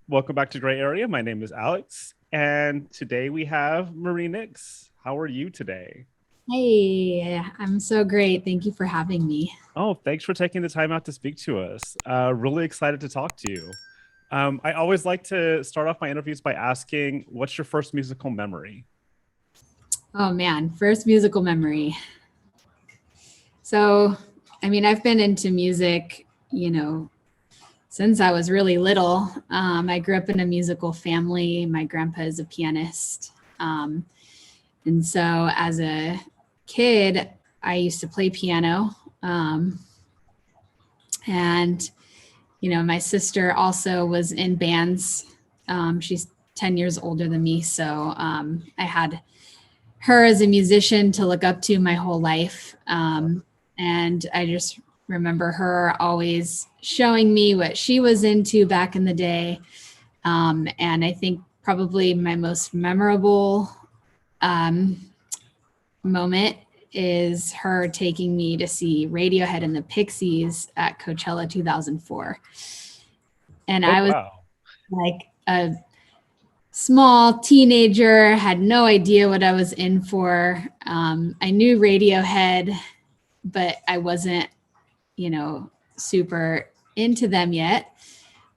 Welcome back to Gray Area. My name is Alex, and today we have Marie Nyx. How are you today? Hey, I'm so great. Thank you for having me. Oh, thanks for taking the time out to speak to us. Really excited to talk to you. I always like to start off my interviews by asking, what's your first musical memory? Oh man, first musical memory. So, I've been into music, since I was really little. I grew up in a musical family. My grandpa is a pianist. And so as a kid, I used to play piano. And, my sister also was in bands. She's 10 years older than me. So I had her as a musician to look up to my whole life. And I just remember her always showing me what she was into back in the day. And I think probably my most memorable moment is her taking me to see Radiohead and the Pixies at Coachella 2004. And Oh, I was wow. like a small teenager, had no idea what I was in for. I knew Radiohead, but I wasn't, super into them yet.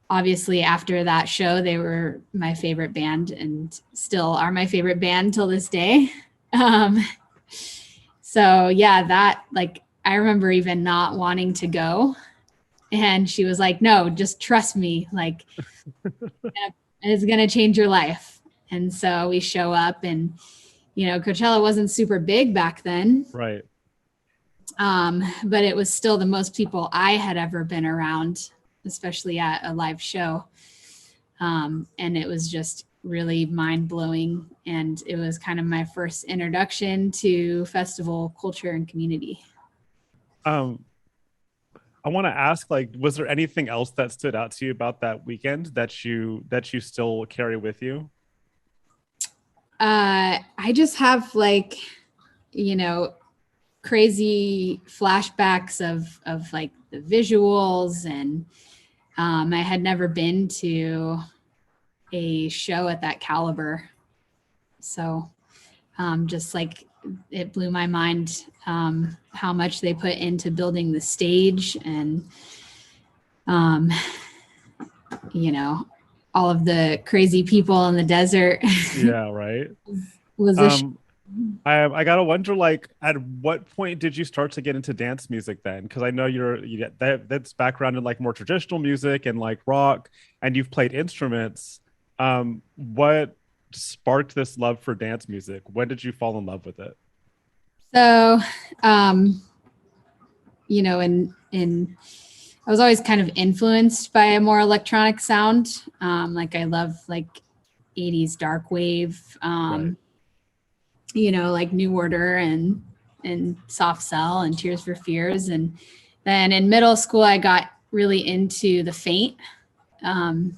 Obviously, after that show, they were my favorite band and still are my favorite band till this day. So yeah, that I remember even not wanting to go. And she was like, no, just trust me. It's going to change your life. And so we show up and, Coachella wasn't super big back then. Right. But it was still the most people I had ever been around, especially at a live show. And it was just really mind blowing. And it was kind of my first introduction to festival culture and community. Um, I want to ask, was there anything else that stood out to you about that weekend that you still carry with you? I just have crazy flashbacks of like the visuals and I had never been to a show at that caliber. So just like it blew my mind how much they put into building the stage and, um, all of the crazy people in the desert. Yeah, right. was a Um, I gotta wonder, at what point did you start to get into dance music then? Because I know you get that's background in more traditional music and rock, and you've played instruments. What sparked this love for dance music? When did you fall in love with it? So, in I was always kind of influenced by a more electronic sound. I love 80s dark wave, Right. Like New Order and Soft Cell and Tears for Fears. And then in middle school, I got really into the Faint. And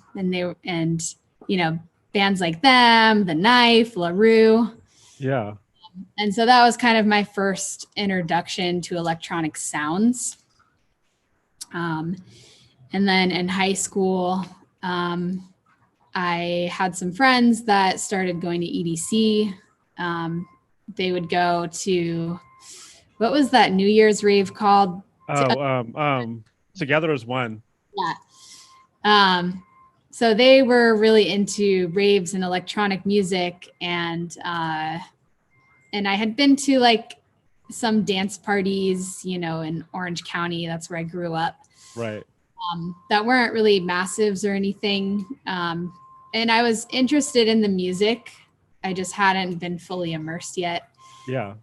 bands like them, The Knife, LaRue. Yeah. And so that was kind of my first introduction to electronic sounds. And then in high school, I had some friends that started going to EDC. They would go to, what was that New Year's rave called? Oh, Together as One. Yeah. So they were really into raves and electronic music, and I had been to some dance parties, in Orange County. That's where I grew up. Right. That weren't really massives or anything. And I was interested in the music. I just hadn't been fully immersed yet. Yeah.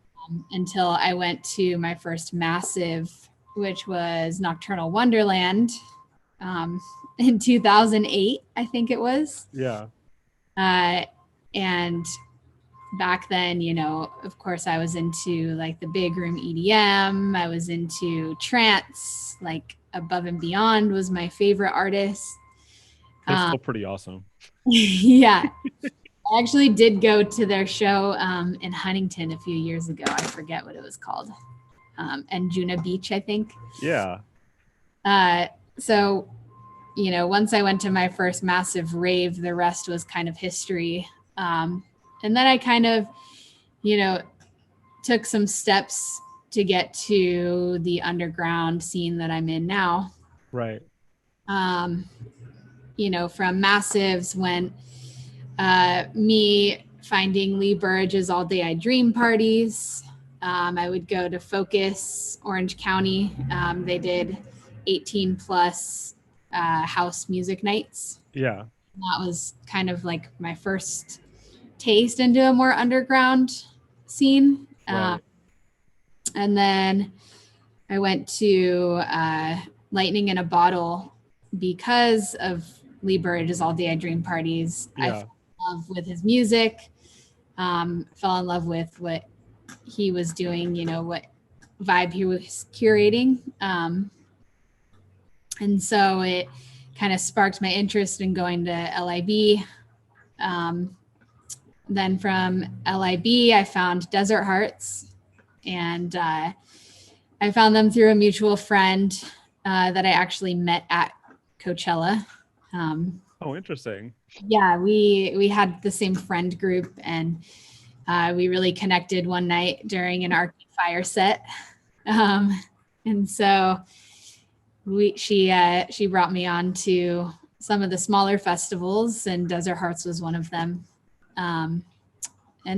Until I went to my first massive, which was Nocturnal Wonderland in 2008, I think it was. Yeah. And back then, of course, I was into the big room EDM. I was into trance, Above and Beyond was my favorite artist. They're still pretty awesome. Yeah. I actually did go to their show in Huntington a few years ago. I forget what it was called. And Juna Beach, I think. Yeah. So, once I went to my first massive rave, the rest was kind of history. And then I kind of, you know, took some steps to get to the underground scene that I'm in now. Right. Um, from massives went me finding Lee Burridge's All Day I Dream parties. I would go to Focus, Orange County. They did 18 plus house music nights. Yeah. That was kind of like my first taste into a more underground scene. Right. And then I went to Lightning in a Bottle because of Lee Burridge's All Day I Dream parties. I Yeah. fell in love with his music, fell in love with what he was doing, what vibe he was curating. And so it kind of sparked my interest in going to LIB. Then from LIB, I found Desert Hearts, and I found them through a mutual friend that I actually met at Coachella. Oh, interesting. Yeah, we had the same friend group, and we really connected one night during an Arcade Fire set. And so she brought me on to some of the smaller festivals, and Desert Hearts was one of them. And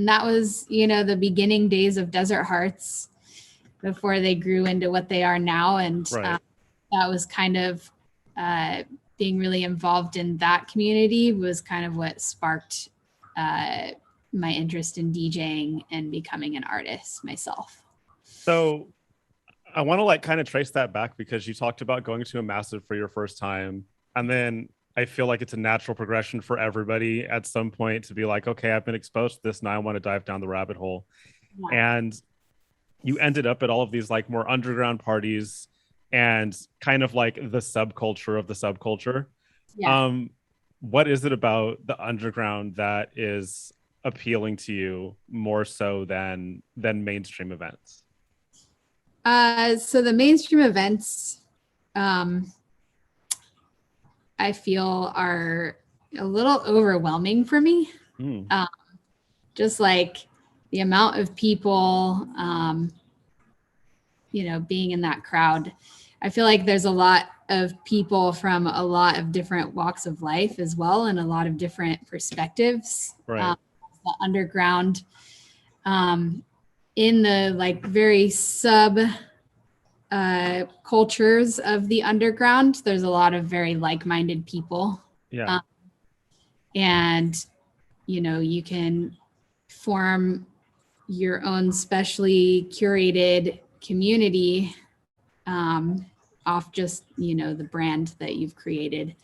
that was, the beginning days of Desert Hearts before they grew into what they are now. And Right. that was kind of being really involved in that community was kind of what sparked my interest in DJing and becoming an artist myself. So I want to like kind of trace that back because you talked about going to a massive for your first time. And then I feel like it's a natural progression for everybody at some point to be like, okay, I've been exposed to this. Now I want to dive down the rabbit hole. Yeah. And you ended up at all of these like more underground parties and kind of like the subculture of the subculture. Yeah. Um, what is it about the underground that is appealing to you more so than mainstream events? So the mainstream events, I feel are a little overwhelming for me. Mm, Just like the amount of people, being in that crowd. I feel like there's a lot of people from a lot of different walks of life as well, and a lot of different perspectives. right. The underground, in the like very sub cultures of the underground, there's a lot of very like-minded people. Yeah. And you can form your own specially curated community off just the brand that you've created,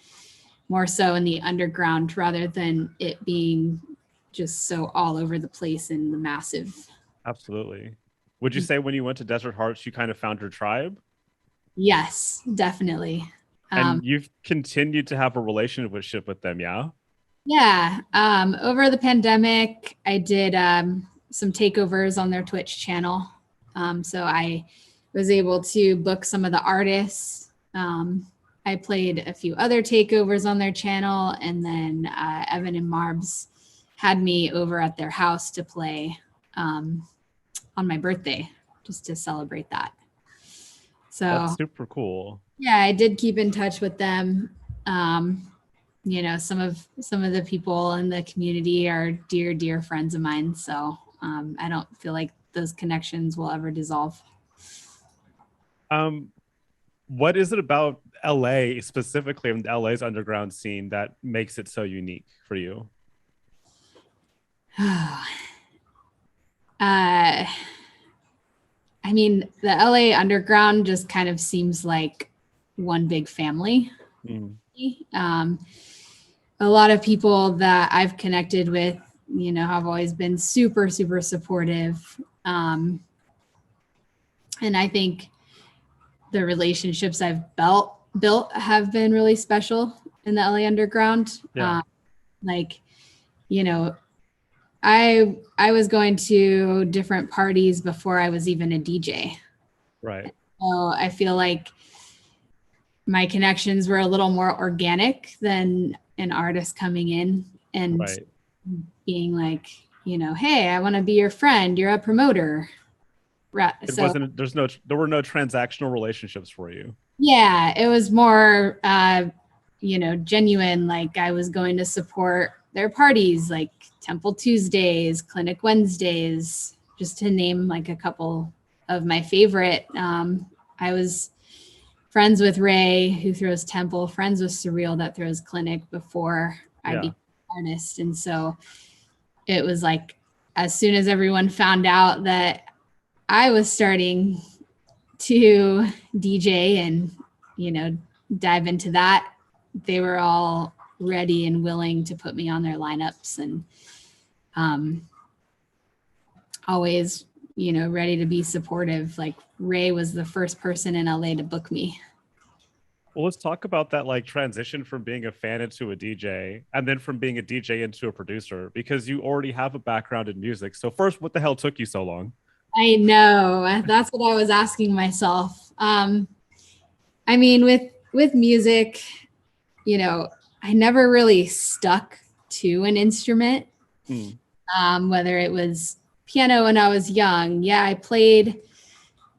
more so in the underground rather than it being just so all over the place in the massive. Absolutely. Would you say when you went to Desert Hearts, you kind of found your tribe? Yes, definitely. And you've continued to have a relationship with them, yeah? Yeah. Over the pandemic, I did some takeovers on their Twitch channel. So I was able to book some of the artists. I played a few other takeovers on their channel, and then Evan and Marbs had me over at their house to play on my birthday, just to celebrate that. So That's super cool. yeah, I did keep in touch with them. Some of the people in the community are dear friends of mine. So I don't feel like those connections will ever dissolve. Um, what is it about LA specifically in LA's underground scene that makes it so unique for you? I mean, the LA underground just kind of seems like one big family. Mm, A lot of people that I've connected with, have always been super supportive. And I think the relationships I've built have been really special in the LA underground. yeah. Like, I was going to different parties before I was even a DJ. Right. So I feel like my connections were a little more organic than an artist coming in and Right. being like, hey, I want to be your friend. You're a promoter. It So wasn't, there were no transactional relationships for you. yeah, it was more, genuine. Like I was going to support their parties, like Temple Tuesdays, Clinic Wednesdays, just to name like a couple of my favorite. I was friends with Ray, who throws Temple, friends with Surreal, that throws Clinic, before I Yeah. became an artist. And so it was like, as soon as everyone found out that I was starting to DJ and, dive into that, they were all ready and willing to put me on their lineups, and always, ready to be supportive. Like Ray was the first person in LA to book me. Well, let's talk about that like transition from being a fan into a DJ and then from being a DJ into a producer, because you already have a background in music. So first, what the hell took you so long? I know. That's what I was asking myself. I mean, with music, I never really stuck to an instrument. Mm, Whether it was piano when I was young, yeah, I played,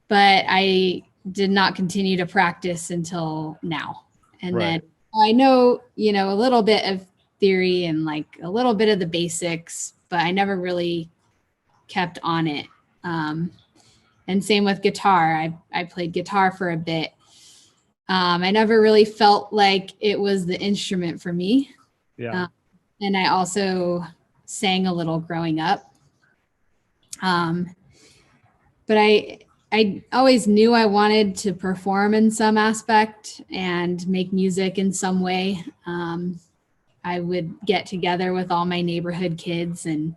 but I did not continue to practice until now. And then right. I know, a little bit of theory and like a little bit of the basics, but I never really kept on it. And same with guitar. I played guitar for a bit. I never really felt like it was the instrument for me. Yeah. Uh, and I also sang a little growing up. But I always knew I wanted to perform in some aspect and make music in some way. I would get together with all my neighborhood kids, and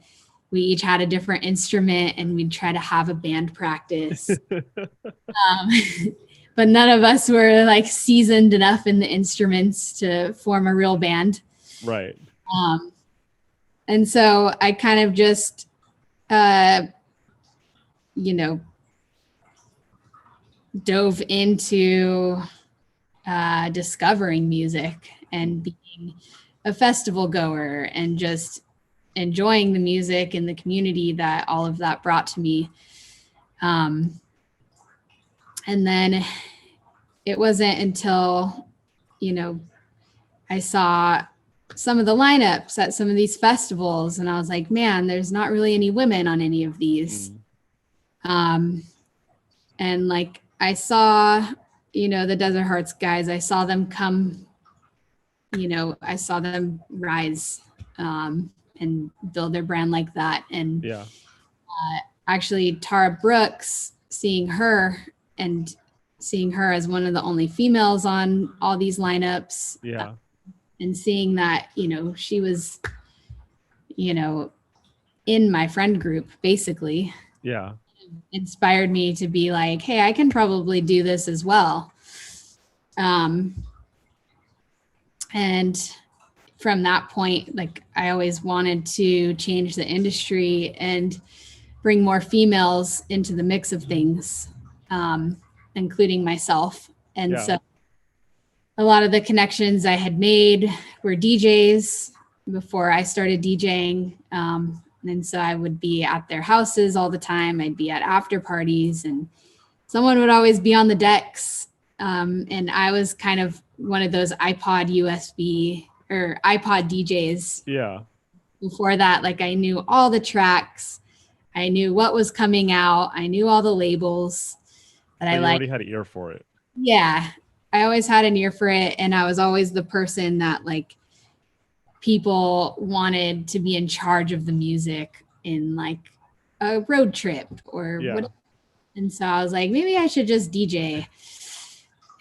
we each had a different instrument, and we'd try to have a band practice. Um, but none of us were like seasoned enough in the instruments to form a real band. Right. Um, and so I kind of just, uh, you know, dove into discovering music and being a festival goer and just enjoying the music and the community that all of that brought to me. And then it wasn't until, I saw some of the lineups at some of these festivals, and I was like, man, there's not really any women on any of these. Mm, And like I saw, the Desert Hearts guys, I saw them come, I saw them rise and build their brand like that. And yeah. actually, Tara Brooks, and seeing her as one of the only females on all these lineups, Yeah. and seeing that, she was, in my friend group, basically, Yeah. inspired me to be like, hey, I can probably do this as well. And from that point, like I always wanted to change the industry and bring more females into the mix of things, including myself. And Yeah. so a lot of the connections I had made were DJs before I started DJing. And so I would be at their houses all the time. I'd be at after parties, and someone would always be on the decks. And I was kind of one of those iPod USB or iPod DJs. Yeah. Before that, like I knew all the tracks. I knew what was coming out. I knew all the labels that So I you liked. already had an ear for it. Yeah, I always had an ear for it. And I was always the person that like people wanted to be in charge of the music in like a road trip or Yeah. what. And so I was like, maybe I should just DJ.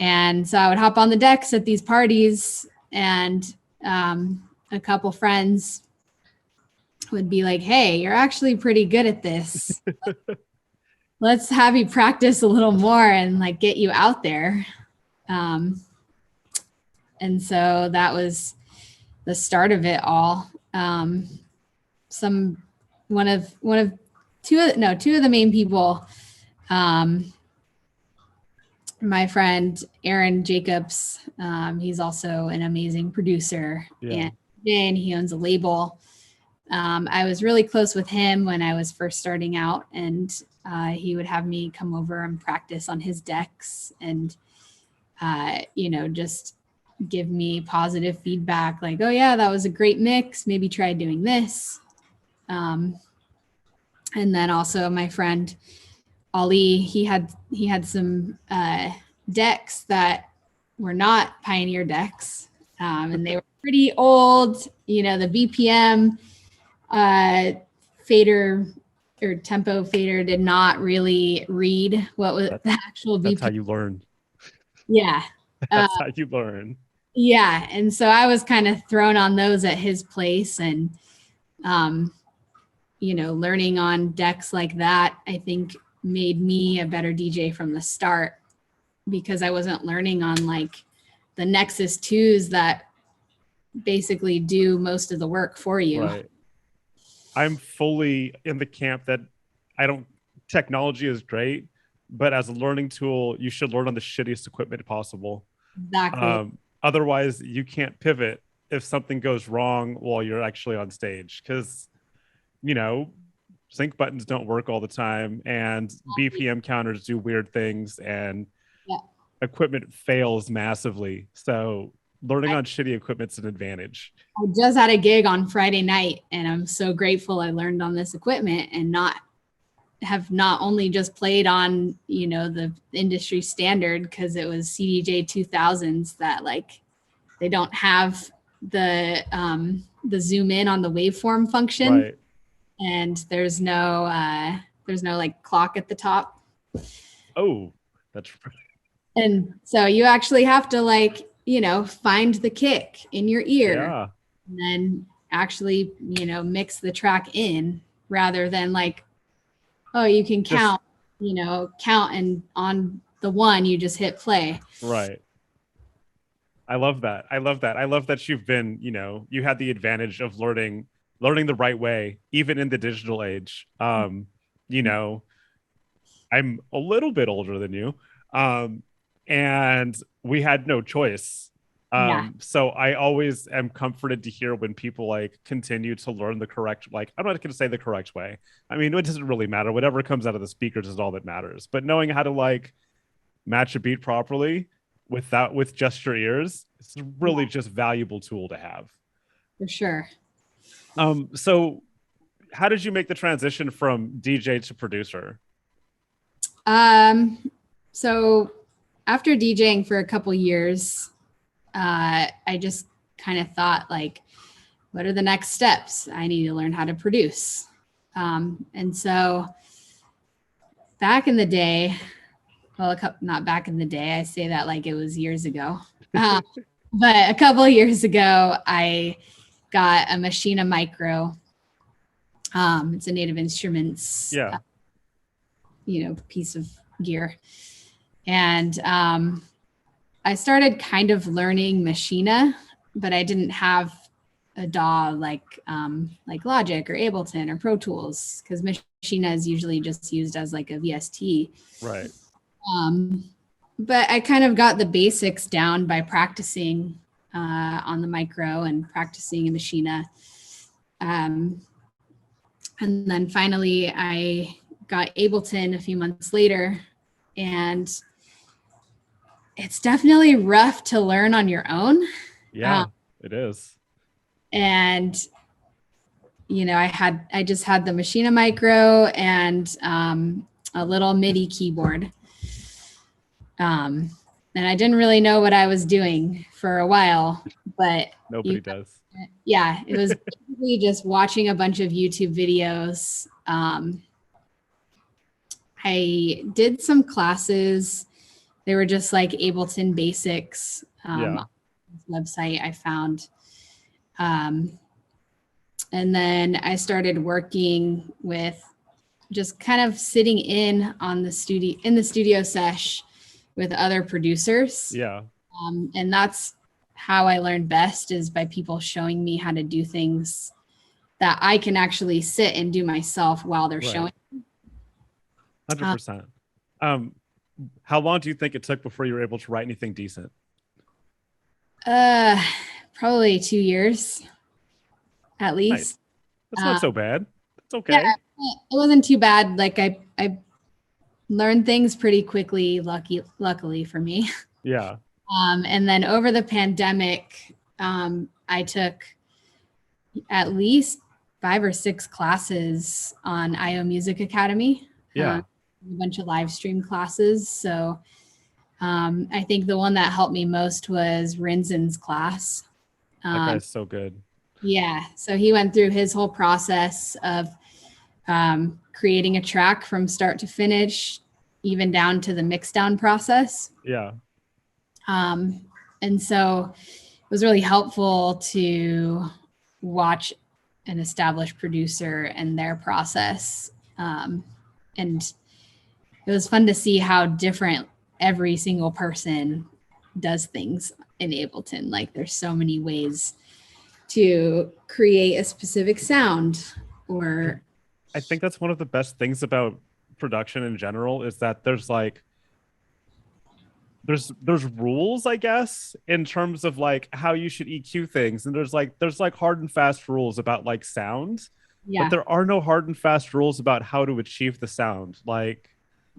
And so I would hop on the decks at these parties, and a couple friends would be like, hey, you're actually pretty good at this. Let's have you practice a little more and like get you out there. Um, and so that was the start of it all. Some one of two of the main people my friend Aaron Jacobs, he's also an amazing producer, Yeah. and he owns a label. I was really close with him when I was first starting out, and he would have me come over and practice on his decks, and just give me positive feedback, like, oh yeah, that was a great mix, maybe try doing this. And then also my friend Ali, he had some decks that were not Pioneer decks, and they were pretty old. The BPM fader or tempo fader did not really read what was the actual BPM. That's how you learn. Yeah. That's how you learn. Yeah. And so I was kind of thrown on those at his place, and, learning on decks like that, I think made me a better DJ from the start, because I wasn't learning on like the Nexus 2s that basically do most of the work for you. Right. I'm fully in the camp that technology is great, but as a learning tool, you should learn on the shittiest equipment possible. Exactly. Otherwise, you can't pivot if something goes wrong while you're actually on stage, because, sync buttons don't work all the time, and BPM counters do weird things, and equipment fails massively. So learning on shitty equipment's an advantage. I just had a gig on Friday night, and I'm so grateful I learned on this equipment and have not only just played on, the industry standard, because it was CDJ 2000s that they don't have the zoom in on the waveform function. Right. And there's no like clock at the top. Oh, that's right. And so you actually have to find the kick in your ear. Yeah. And then actually, mix the track in, rather than you can count, and on the one you just hit play. Right. I love that. I love that you've been, you had the advantage of learning the right way, even in the digital age. I'm a little bit older than you. And we had no choice. So I always am comforted to hear when people continue to learn the correct, I'm not going to say the correct way. I mean, it doesn't really matter. Whatever comes out of the speakers is all that matters. But knowing how to match a beat properly with just your ears, it's really just valuable tool to have. For sure. So how did you make the transition from DJ to producer? So after DJing for a couple years, I just kind of thought, what are the next steps? I need to learn how to produce. And so back in the day, not back in the day, I say that like it was years ago. But a couple of years ago, I got a Machina Micro. It's a Native Instruments, piece of gear. And I started kind of learning Machina, but I didn't have a DAW like Logic or Ableton or Pro Tools, because Machina is usually just used as like a VST. Right. But I kind of got the basics down by practicing on the Micro and practicing in Machina. And then finally I got Ableton a few months later, and it's definitely rough to learn on your own. Yeah, it is. And, I just had the Machina Micro and a little MIDI keyboard. And I didn't really know what I was doing for a while, but nobody does. Yeah, it was basically just watching a bunch of YouTube videos. I did some classes. They were just like Ableton basics. On this website I found. And then I started working with just kind of sitting in the studio sesh with other producers. Yeah. And that's how I learned best, is by people showing me how to do things that I can actually sit and do myself while they're showing. 100%. How long do you think it took before you were able to write anything decent? Uh, Probably 2 years at Nice. least. That's not Um, so bad. That's yeah, okay. it wasn't too bad. Like I learned things pretty quickly, luckily for me. Yeah. And then over the pandemic, I took at least 5 or 6 classes on IO Music Academy, Yeah. a bunch of live stream classes. So I think the one that helped me most was Rinzen's class. That Um, guy's so good. yeah, so he went through his whole process of creating a track from start to finish, even down to the mix down process. Yeah. And so it was really helpful to watch an established producer and their process. And it was fun to see how different every single person does things in Ableton. Like there's so many ways to create a specific sound And or I think that's one of the best things about production in general is that there's like there's rules, I guess, in terms of like how you should EQ things. And there's like hard and fast rules about like sound, but yeah, there are no hard and fast rules about how to achieve the sound. Like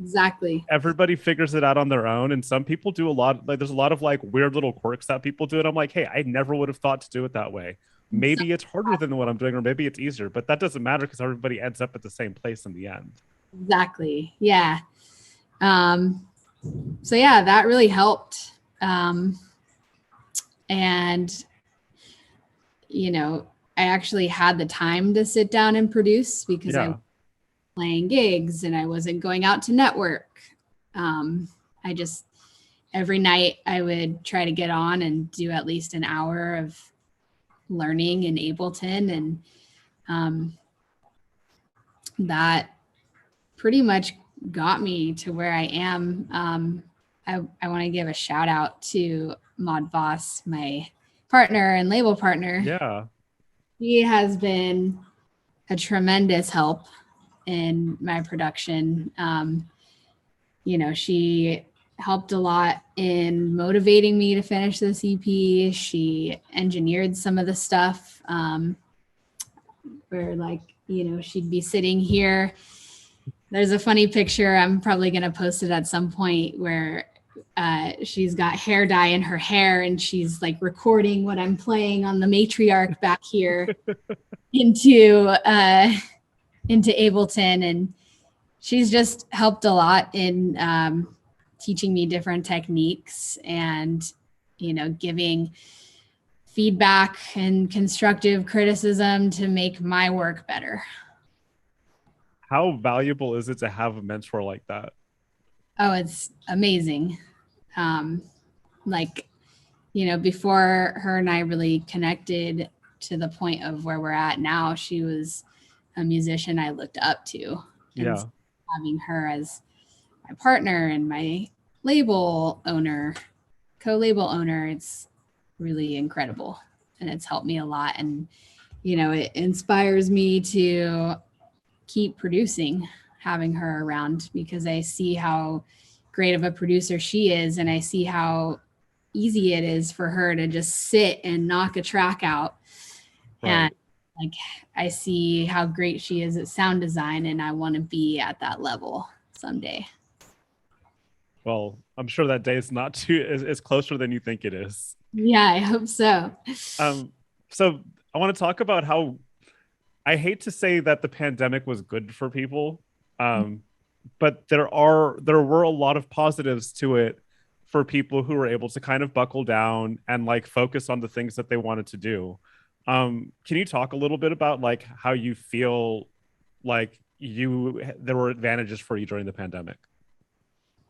exactly. everybody figures it out on their own. And some people do a lot, like there's a lot of like weird little quirks that people do. And I'm like, hey, I never would have thought to do it that way. So, Maybe it's harder than what I'm doing, or maybe it's easier, but that doesn't matter because everybody ends up at the same place in the end. exactly. Yeah. Um, so yeah, that really helped. And you know, I actually had the time to sit down and produce because I was Yeah. playing gigs and I wasn't going out to network. I just every night I would try to get on and do at least an hour of learning in Ableton, and um, that pretty much got me to where I am. I want to give a shout out to Maude Vos, my partner and label partner. Yeah. She has been a tremendous help in my production. She helped a lot in motivating me to finish this EP. She engineered some of the stuff where, like, she'd be sitting here. There's a funny picture. I'm probably going to post it at some point where she's got hair dye in her hair and she's like recording what I'm playing on the matriarch back here into Ableton, and she's just helped a lot in teaching me different techniques and giving feedback and constructive criticism to make my work better. How valuable is it to have a mentor like that? Oh, it's amazing. Um, like, before her and I really connected to the point of where we're at now, she was a musician I looked up to. And Yeah. having her as my partner and my label owner, co-label owner, it's really incredible. And it's helped me a lot. And, it inspires me to keep producing, having her around, because I see how great of a producer she is. And I see how easy it is for her to just sit and knock a track out. And Right. like, I see how great she is at sound design, and I want to be at that level someday. Well, I'm sure that day is not too is closer than you think it is. Yeah, I hope so. Um, so I want to talk about how I hate to say that the pandemic was good for people, but there were a lot of positives to it for people who were able to kind of buckle down and like focus on the things that they wanted to do. Can you talk a little bit about like how you feel like there were advantages for you during the pandemic?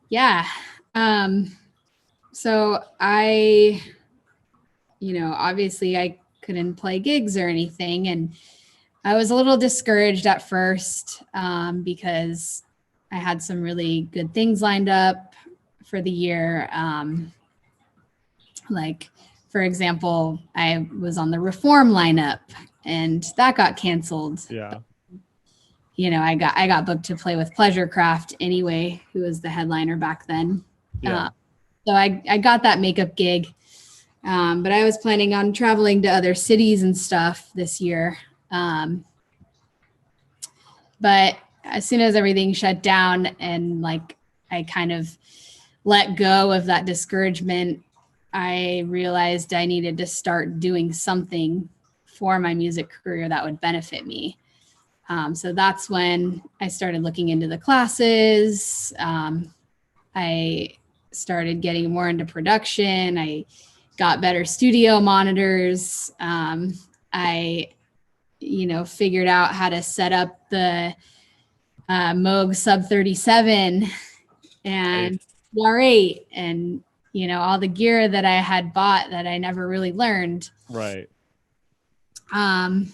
Yeah. So obviously I couldn't play gigs or anything. And I was a little discouraged at first because I had some really good things lined up for the year. Like, for example, I was on the Reform lineup and that got canceled. Yeah. I got booked to play with Pleasure Craft anyway, who was the headliner back then. Yeah. So I got that makeup gig. But I was planning on traveling to other cities and stuff this year. But as soon as everything shut down and like I kind of let go of that discouragement, I realized I needed to start doing something for my music career that would benefit me. So that's when I started looking into the classes. I started getting more into production. I got better studio monitors. I, figured out how to set up the Moog Sub 37 and CR8 and, all the gear that I had bought that I never really learned. Right. And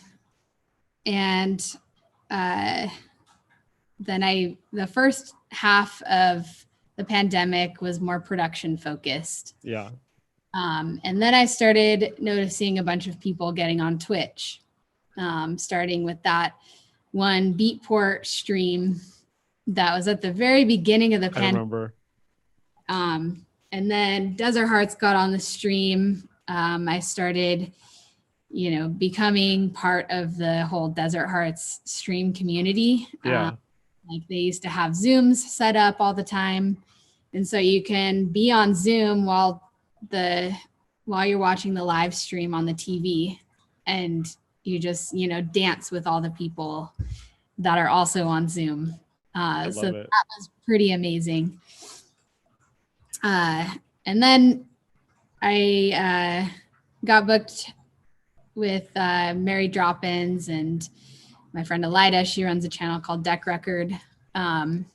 then the first half of the pandemic was more production focused. Yeah. And then I started noticing a bunch of people getting on Twitch, starting with that one Beatport stream that was at the very beginning of the pandemic. I remember. And then Desert Hearts got on the stream. I started, becoming part of the whole Desert Hearts stream community. Yeah. Like they used to have Zooms set up all the time. And so you can be on Zoom while you're watching the live stream on the TV, and you just, dance with all the people that are also on Zoom. So that was pretty amazing. And then I got booked with Mary Drop-Ins and my friend Elida. She runs a channel called Deck Record. And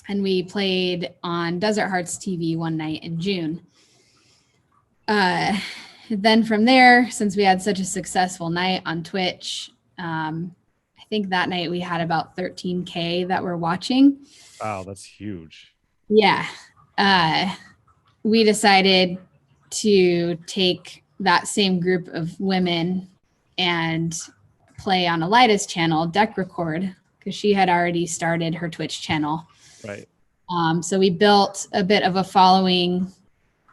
we played on Desert Hearts TV one night in June. Then from there, since we had such a successful night on Twitch, I think that night we had about 13K that were watching. Wow, that's huge. Yeah. We decided to take that same group of women and play on Elida's channel, Deck Record, because she had already started her Twitch channel. Right. So we built a bit of a following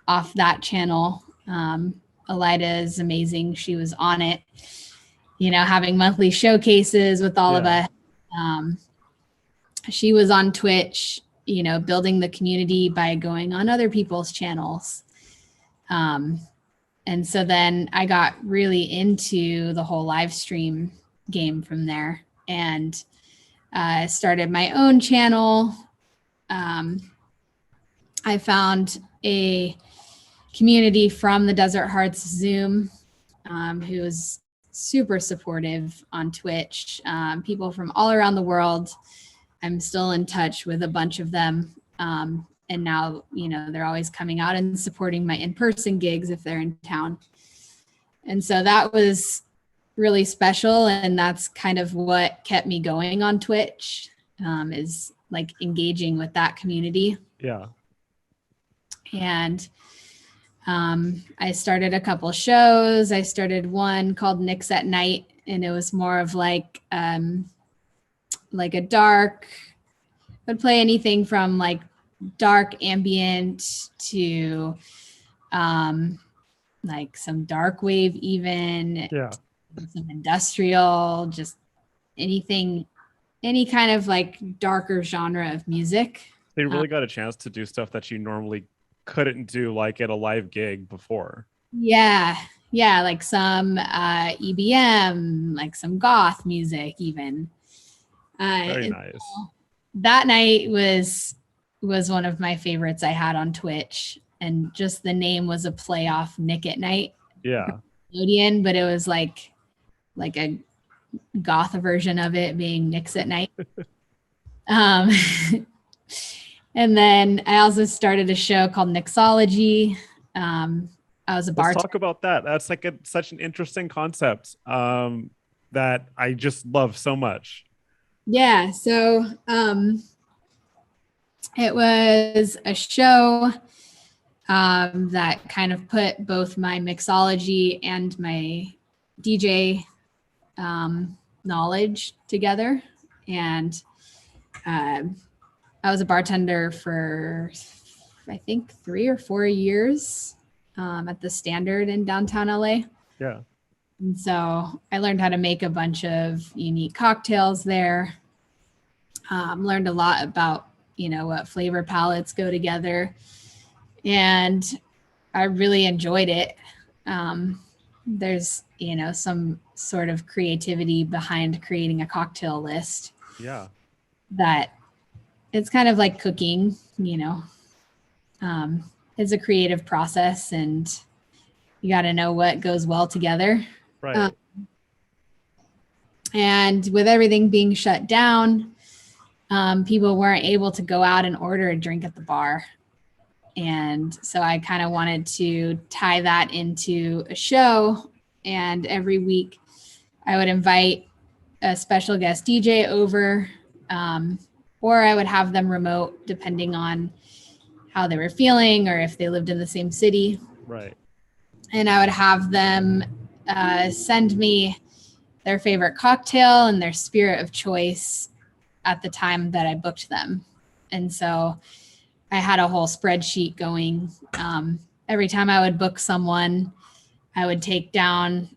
off that channel. Elida is amazing. She was on it, having monthly showcases with all of us. She was on Twitch, building the community by going on other people's channels. And so then I got really into the whole live stream game from there and started my own channel. I found a community from the Desert Hearts Zoom who was super supportive on Twitch. People from all around the world. I'm still in touch with a bunch of them. And now, they're always coming out and supporting my in-person gigs if they're in town. And so that was really special. And that's kind of what kept me going on Twitch, is like engaging with that community. Yeah. And I started a couple shows. I started one called Nyx at Night, and it was more of like a dark, would play anything from like dark ambient to like some dark wave, even some industrial, just anything, any kind of like darker genre of music. They really got a chance to do stuff that you normally couldn't do, like at a live gig before. Yeah, like some EBM, like some goth music even. Very nice. That night was one of my favorites I had on Twitch, and just the name was a play off Nick at Night. Yeah. Nickelodeon, but it was like a goth version of it being Nyx at Night. And then I also started a show called Nyxology. I was a bartender. Let's talk about that. That's like such an interesting concept that I just love so much. Yeah. So it was a show that kind of put both my mixology and my DJ knowledge together. And I was a bartender for, I think, 3 or 4 years at the Standard in downtown LA. Yeah. And so I learned how to make a bunch of unique cocktails there. Learned a lot about, what flavor palettes go together. And I really enjoyed it. There's, some sort of creativity behind creating a cocktail list Yeah. that it's kind of like cooking, it's a creative process and you got to know what goes well together. Right. And with everything being shut down, people weren't able to go out and order a drink at the bar. And so I kind of wanted to tie that into a show. And every week I would invite a special guest DJ over, or I would have them remote depending on how they were feeling or if they lived in the same city. Right. And I would have them send me their favorite cocktail and their spirit of choice at the time that I booked them. And so I had a whole spreadsheet going. Every time I would book someone, I would take down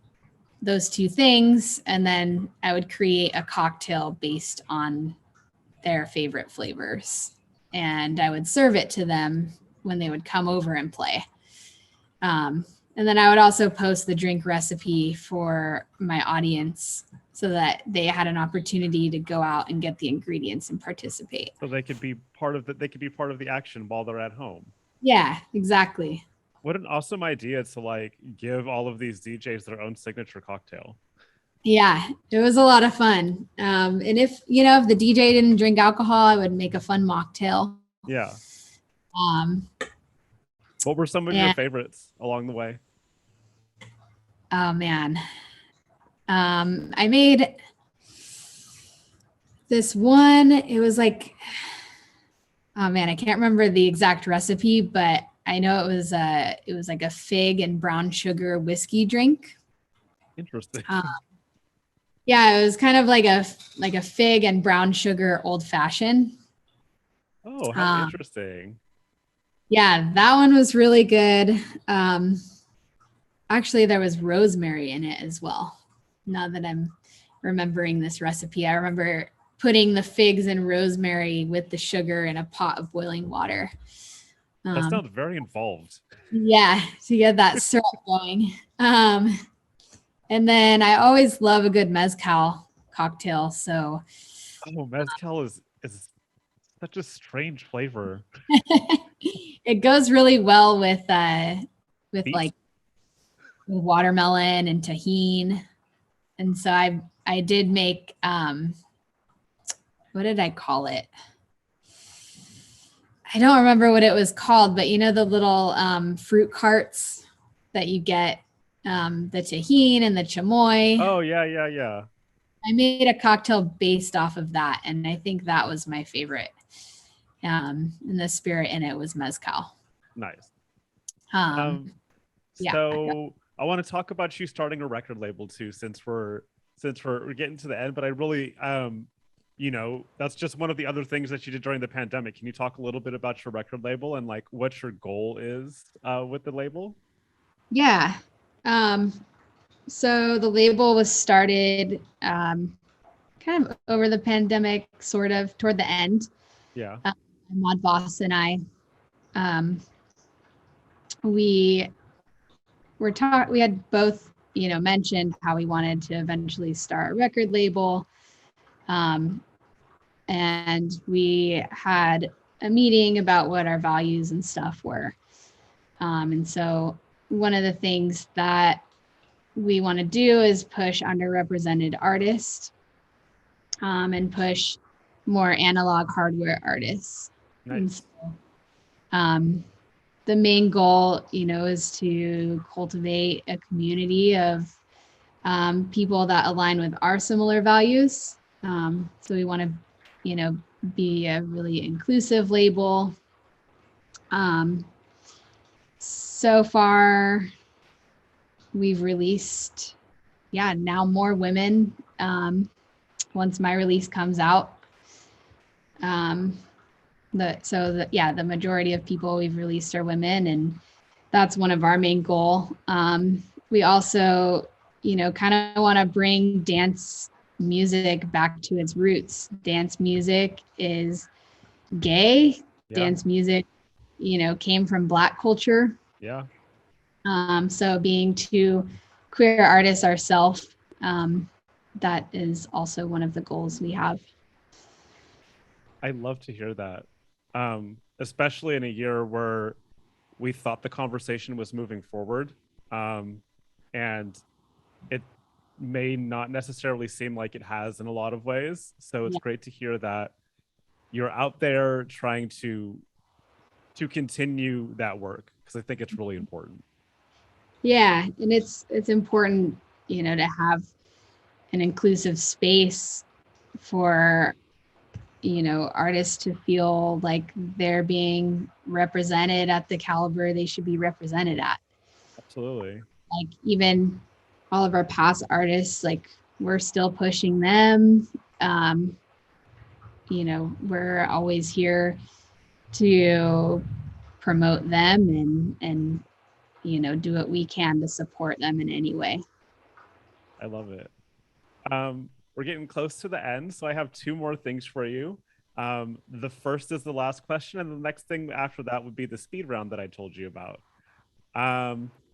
those 2 things, and then I would create a cocktail based on their favorite flavors. And I would serve it to them when they would come over and play. And then I would also post the drink recipe for my audience so that they had an opportunity to go out and get the ingredients and participate. So they could be part of the action while they're at home. Yeah, exactly. What an awesome idea to like give all of these DJs their own signature cocktail. Yeah, it was a lot of fun. And if the DJ didn't drink alcohol, I would make a fun mocktail. Yeah. What were some of your favorites along the way? Oh man. I made this one. It was like, oh man, I can't remember the exact recipe, but I know it was like a fig and brown sugar whiskey drink. Interesting. Yeah, it was kind of like a fig and brown sugar old fashioned. Oh, how interesting. Yeah, that one was really good. Actually, there was rosemary in it as well. Now that I'm remembering this recipe, I remember putting the figs and rosemary with the sugar in a pot of boiling water. That sounds very involved. Yeah, to get that syrup going. And then I always love a good mezcal cocktail. So, mezcal is such a strange flavor. It goes really well with Beets? like watermelon and tahini. And so I did make what did I call it? I don't remember what it was called, but the little fruit carts that you get, the tahini and the chamoy. Oh yeah. I made a cocktail based off of that, and I think that was my favorite. And the spirit in it was mezcal. Nice. Yeah. So I want to talk about you starting a record label too, since we're getting to the end. But I really, that's just one of the other things that you did during the pandemic. Can you talk a little bit about your record label and like what your goal is with the label? Yeah. So the label was started kind of over the pandemic, sort of toward the end. Yeah. Maude Vos and I, we had both, mentioned how we wanted to eventually start a record label. And we had a meeting about what our values and stuff were. And so one of the things that we want to do is push underrepresented artists and push more analog hardware artists. Nice. And so, the main goal, is to cultivate a community of people that align with our similar values. So we want to, be a really inclusive label. So far, we've released, now more women once my release comes out. The majority of people we've released are women, and that's one of our main goal. We also, kind of want to bring dance music back to its roots. Dance music is gay. Yeah. Dance music, came from Black culture. Yeah. So being two queer artists ourselves, that is also one of the goals we have. I love to hear that. Especially in a year where we thought the conversation was moving forward. And it may not necessarily seem like it has in a lot of ways. So it's great to hear that you're out there trying to continue that work, because I think it's really important. Yeah, and it's important, to have an inclusive space for, artists to feel like they're being represented at the caliber they should be represented at. Absolutely. Like even all of our past artists, like we're still pushing them. We're always here to promote them and do what we can to support them in any way. I love it. We're getting close to the end, so I have two more things for you. The first is the last question, and the next thing after that would be the speed round that I told you about.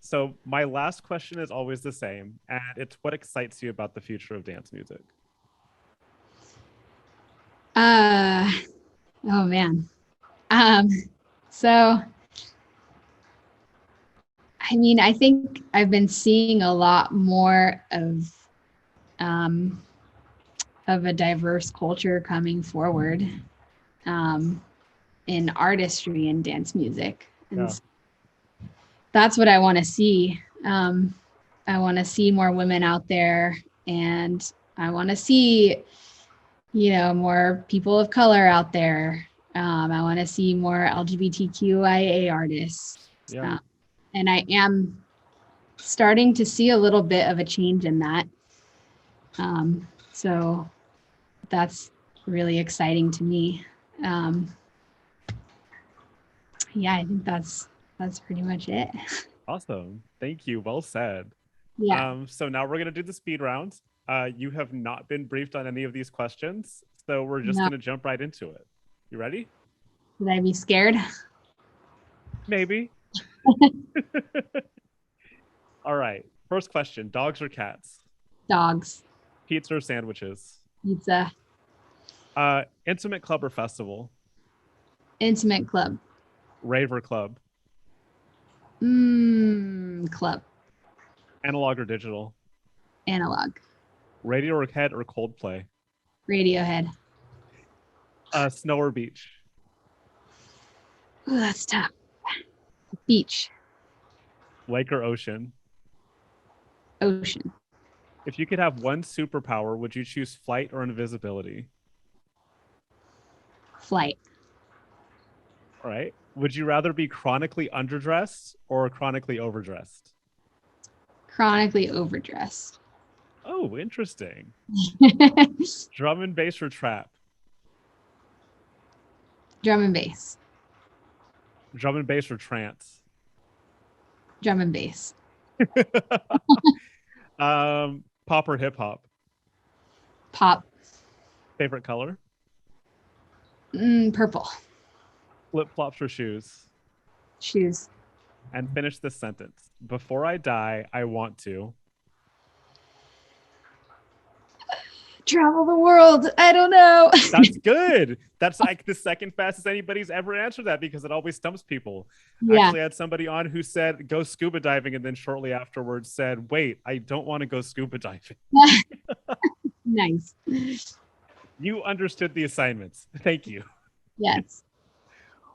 So my last question is always the same, and it's what excites you about the future of dance music? Oh man. So I think I've been seeing a lot more of a diverse culture coming forward in artistry and dance music. And that's what I want to see. I want to see more women out there, and I want to see, more people of color out there. I want to see more LGBTQIA artists. Yeah. And I am starting to see a little bit of a change in that. So that's really exciting to me. I think that's pretty much it. Awesome. Thank you. Well said. Yeah. So now we're going to do the speed round. You have not been briefed on any of these questions, so we're just going to jump right into it. You ready? Should I be scared? Maybe. All right. First question, dogs or cats? Dogs. Pizza or sandwiches? Pizza. Intimate club or festival? Intimate club. Rave or club? Club. Analog or digital? Analog. Radiohead or Coldplay? Radiohead. Snow or beach? Ooh, that's tough. Beach. Lake or ocean? Ocean. If you could have one superpower, would you choose flight or invisibility? Flight. All right. Would you rather be chronically underdressed or chronically overdressed? Chronically overdressed. Oh, interesting. Drum and bass or trap? Drum and bass. Drum and bass or trance? Drum and bass. Pop or hip hop? Pop. Favorite color? Purple. Flip flops or shoes? Shoes. And finish this sentence. Before I die, I want to travel the world. I don't know. That's good. That's like the second fastest anybody's ever answered that, because it always stumps people. Yeah. Actually, I had somebody on who said go scuba diving, and then shortly afterwards said, wait, I don't want to go scuba diving. Nice. You understood the assignments. Thank you. Yes.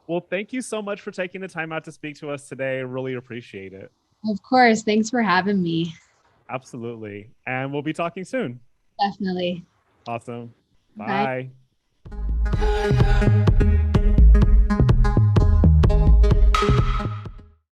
Well, thank you so much for taking the time out to speak to us today. I really appreciate it. Of course. Thanks for having me. Absolutely. And we'll be talking soon. Definitely. Awesome. Bye. Bye.